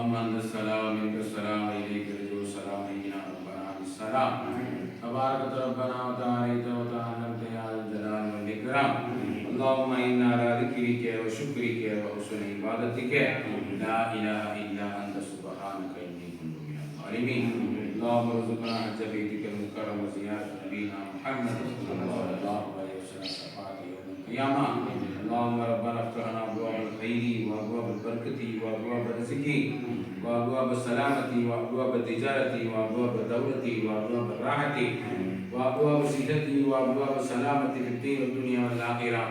اللهم أنت السلام منك السلام إليك يرجو السلام إلينا ربنا بالسلام تبارك ربنا وتعاليت وتعالمت يا ذا الجلال والإكرام اللهم إنا على ذكرك وشكرك وحسن عبادتك لا إله إلا أنت سبحانك إني كنت من الظالمين اللهم ارزقنا حج بيتك المكرم وزيارة نبينا محمد صلى الله عليه وسلم شفاعة يوم القيامة اللهم ربنا افتح لنا أبواب الخير وأبواب البركة وأبواب الرزق وأبواب السلامة وأبواب التجارة وأبواب الدولة وأبواب الراحة وأبواب الصحة وأبواب السلامة في الدين والدنيا والآخرة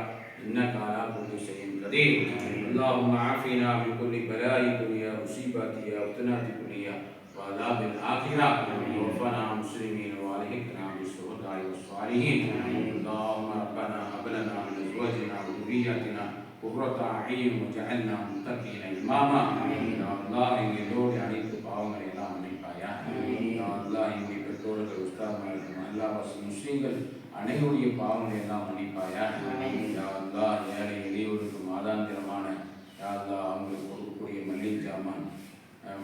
إنك على كل شيء قدير اللهم عافنا من كل بلاء الدنيا مصيبات وفتنات الدنيا وعذاب الآخرة ووفنا مسلمين والحقنا بالشهداء والصالحين اللهم ربنا هب لنا من أزواجنا وذرياتنا قرة أعين وجعلنا متقين إماما يا الله எங்களோடு அனைத்து பாவங்களை எல்லாம் மன்னிப்பாயா யா அல்லாஹ் எங்கள் பெற்றோர்கள் உஸ்தாத்மார்கள் அல்லாஹ் முஸ்லிம்கள் அனைவருடைய பாவங்களை எல்லாம் மன்னிப்பாயா யா அல்லாஹ் ஏழை எளியோருக்கு மாதாந்திரமான யா அல்லாஹ் அவங்களுக்கு கொடுக்கக்கூடிய மல்லிகை ஜாமான்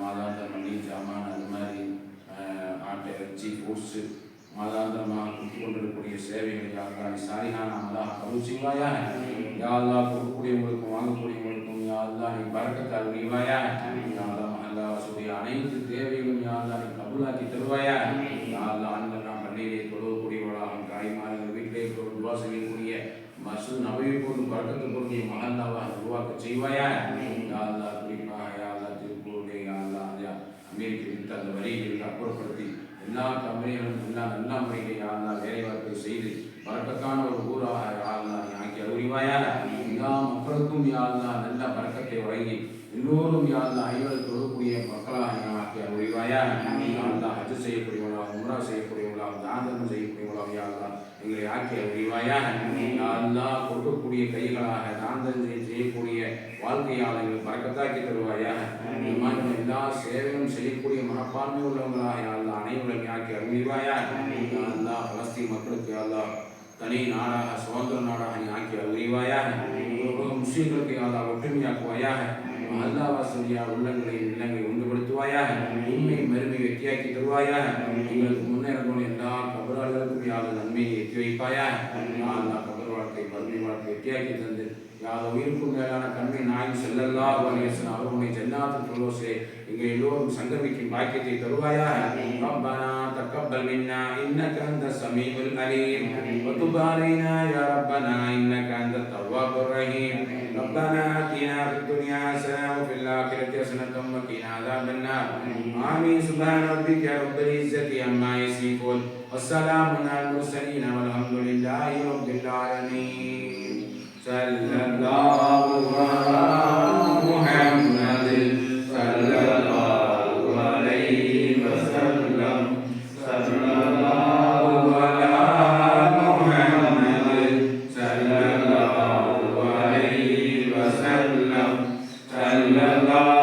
மாதாந்திர மல்லிகை ஜாமான் அது மாதிரி ஆட்டை இறைச்சி ஃப்ரூட்ஸு மாதாந்திரமாக கொடுத்து கொண்டிருக்கக்கூடிய சேவைகளை யாருக்கான சாரிகான அல்லாஹ் கபூல் செய்வாயா யா அல்லாஹ் கொடுக்கக்கூடியவங்களுக்கும் வாங்கக்கூடியவங்களுக்கும் யா அல்லாஹ் நீ பரக்கத்தால் உரிவாயா யா அல்லாஹ் அல்லாஹ்வுடைய அனைத்து தேவைகளும் யா அல்லாஹ் நீ கபூலாக்கி தருவாயா யா அல்லாஹ் ஆண்கள் நாம் பள்ளியிலே தொழுவக்கூடியவர்களாக தாய்மார்கள் வீட்டிலே துவா செய்யக்கூடிய மஸ்ஜித் நபவி போன்று பரக்கத்து பொருளிய மஹல்லாவாக உருவாக்க செய்வாயா யா அல்லாஹ் குறிப்பாக யா அல்லாஹ் திருப்பூருடைய யா அல்லாஹ் அமெரிக்க விட்டு அந்த வரிகளுக்கு அப்புறப்படுத்தி எல்லா கம்பெனிகளும் எல்லா நல்ல முறைகளை யாரெல்லாம் வேலைவாய்ப்பை செய்து பறக்கத்தான ஒரு ஊராக யாரெல்லாம் நீ ஆக்கி அறிவாயாக எல்லா மக்களுக்கும் யாரெல்லாம் நல்ல பறக்கத்தை வழங்கி எல்லோரும் யாரெல்லாம் ஐவர்கள் தொழக்கூடிய மக்களாக நீ ஆக்கி அறிவாயாக யாரெல்லாம் ஹஜ் செய்யக்கூடியவர்களாக உம்ரா செய்யக்கூடியவர்களாக தானம் செய்யக்கூடியவர்களாக யாரெல்லாம் எங்களை ஆக்கி அறிவாயாக யாரெல்லாம் கொடுக்கக்கூடிய கைகளாக தானம் செய்யக்கூடிய வாழ்க்கையாளர்கள் பறக்கத்தாக்கி தருவாயாக எல்லா சேவையும் செய்யக்கூடிய மனப்பான்மை உள்ளவங்களாக யாரெல்லாம் அனைவரும் ஆக்கி அறிவாயாக யாரெல்லாம் பலஸ்தீன் மக்களுக்கு யாரெல்லாம் தனி நாடாக சுதந்திர நாடாக நீ ஆக்கி அறிவாயாக முஸ்லீம்களுக்கு யாரெல்லாம் ஒற்றுமையாக்குவாயாக அல்லாஹ்வாசலியா உள்ளங்களை இல்லங்களை ஒன்றுபடுத்துவாயாக உண்மை மறுமை வெற்றியாக்கி தருவாயாக எங்களுக்கு முன்னேறக்கூடிய எல்லா கபராளர்களுக்கும் யாரும் நன்மையை எத்தி வைப்பாயாக யாரெல்லாம் கபர் வாழ்க்கை மறுமை வாழ்க்கை வெற்றியாக்கி தந்து யார் உயிருக்கும் மேலான கண்மை நாயும் ஸல்லல்லாஹு அலைஹி வஸல்லம் அவருடைய ஜன்னாத்துல் ஃபிர்தௌஸிலே எங்கள் எல்லோரும் சங்கமிக்கும் பாக்கியத்தை தருவாயாக ரப்பனா தக்கப்பல் மின்னா இன்னக அன்தஸ் ஸமீஉல் அலீம் வ துப் அலைனா யா ரப்பனா இன்னக அன்தத் தவ்வாபுர் ரஹீம் ரப்பனா ஆத்தினா ஃபித் துன்யா ஹஸனா வ ஃபில் ஆখিরাতি ஹஸனத்தம் வ கினா அஸாபன் நார் ஆமீன் சுப்ஹான ரப்பிக ரப்பில் இஸ்ஸத்தி அம்மா யசிஃபூன் வஸ்ஸலாமுன் அலல் முர்ஸலீன் வல்ஹம்துலில்லாஹி ரப்பில் ஆலமீன் sallallahu ala Muhammad sallallahu alaihi wasallam sallallahu ala Muhammad sallallahu alaihi wasallam sallallahu